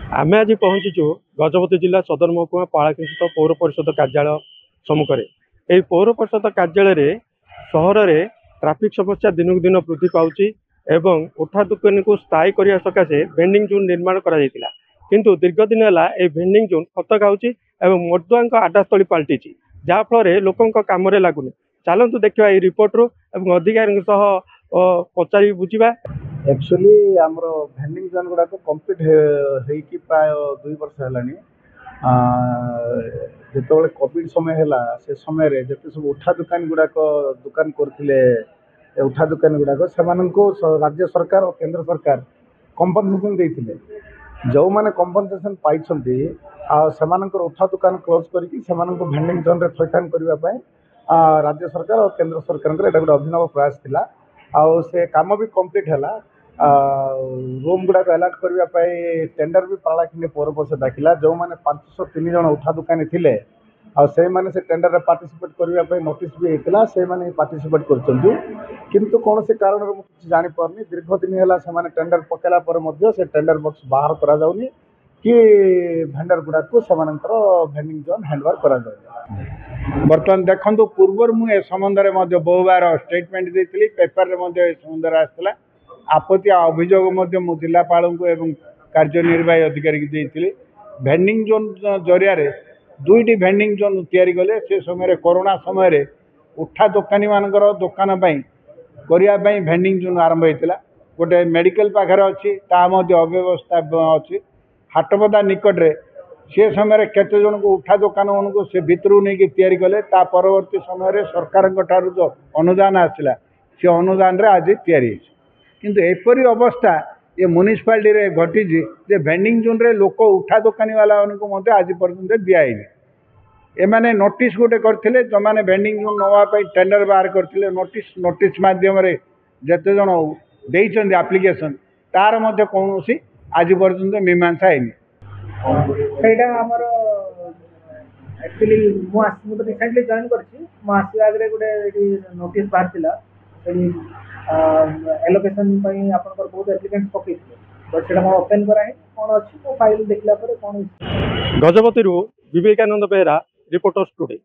आम आज पहुंचीचु गजपति जिला सदर महकुमा पालाकिंसित पौर परिषद कार्यालय सम्मुखें। यह पौर परिषद कार्यालय सहर में ट्राफिक समस्या दिनक दिन वृद्धि पाँच एवं उठा दुकानी को स्थायी करने सकाशे भेंडिंग जोन निर्माण कर किंतु दीर्घ दिन है भेंडिंग जोन खत खाऊँच एवं मदुआ आडास्थली पलटि जहाँफल लोकों काम लगुनि। चलतु देखा ये रिपोर्ट अधिकारी पचारि बुझा। एक्चुअली आमर भेंडिंग जोन गुड़ाक कम्प्लीट हो प्राय 2 वर्ष है जो कोविड समय है से समय जिते सब उठा दुकान गुड़ाक दुकान करते उठा दुकान गुड़ाक से राज्य सरकार और केंद्र सरकार कंपनसेशन देते जो मैंने कंपनसेशन पाई से उठा दुकान क्लोज करके भेंडिंग जोन में थैथान करने राज्य सरकार और केंद्र सरकार गोटे अभिनव प्रयास थिला आउ से काम भी कंप्लीट है। रूम गुड़ाक अलर्ट करने टेंडर भी पालाखिंडी पौर परिषद डाकिला जो मैंने 503 जन उठा दुकानी थे आने से टेंडर में पार्टिसिपेट करने नोटिस भी होता से पार्टिसिपेट कर कौन से कारण मुझे जापारे दीर्घ दिन है टेंडर पकेला से टेंडर बॉक्स बाहर करा जाउनी कि भेंडर गुड़ाक भेंडिंग जोन हैंडओवर करा जाए। बर्तमान देखो पूर्व मुझे संबंध में बहु बार स्टेटमेंट देती पेपर में संबंध आसाला आपत्ति अभियोग जिलापाल को कार्यनिर्वाही अधिकारी देती भेंडिंग जोन जरिया दुईटी भेंडिंग जोन तैयारी कले से समय कोरोना समय उठा दुकानी मानकर दुकान करने भेंडिंग जोन आरंभ होता गोटे मेडिकल पाखे अच्छी अव्यवस्था अच्छी हाटपदा निकट रे से समय केते जन को उठा दुकान को से भितर नहीं तैयारी कले परवर्ती समय सरकार जो अनुदान आसला से अनुदान रे आज तैयारी किंतु एपरी अवस्था ये म्युनिसिपालिटी रे घटी जे भेंडिंग जोन रे लोक उठा दुकानी वाला उनको आज पर्यंत दिखाई एमाने नोटिस गोटे करथिले जो माने भेंडिंग जोन नवाई टेंडर बाहर करथिले नोटिस माध्यम रे जते जन देइछन एप्लिकेशन तार मध्य कोनोसी आज पर्यंत मीमांसा हैनी। सेटा हमर एक्चुअली मु तो रिसेंटली जॉइन करछि मु आसी आगरे गोटे नोटिस बाहर थिला एलोकेशन पई आपनकर बहुत एप्लिकेंट्स पकेइथिले बट सेटा म ओपन करा है कोन अछि तो फाइल देखला पर कोन। Gajapati Vivekananda Behera reporters today.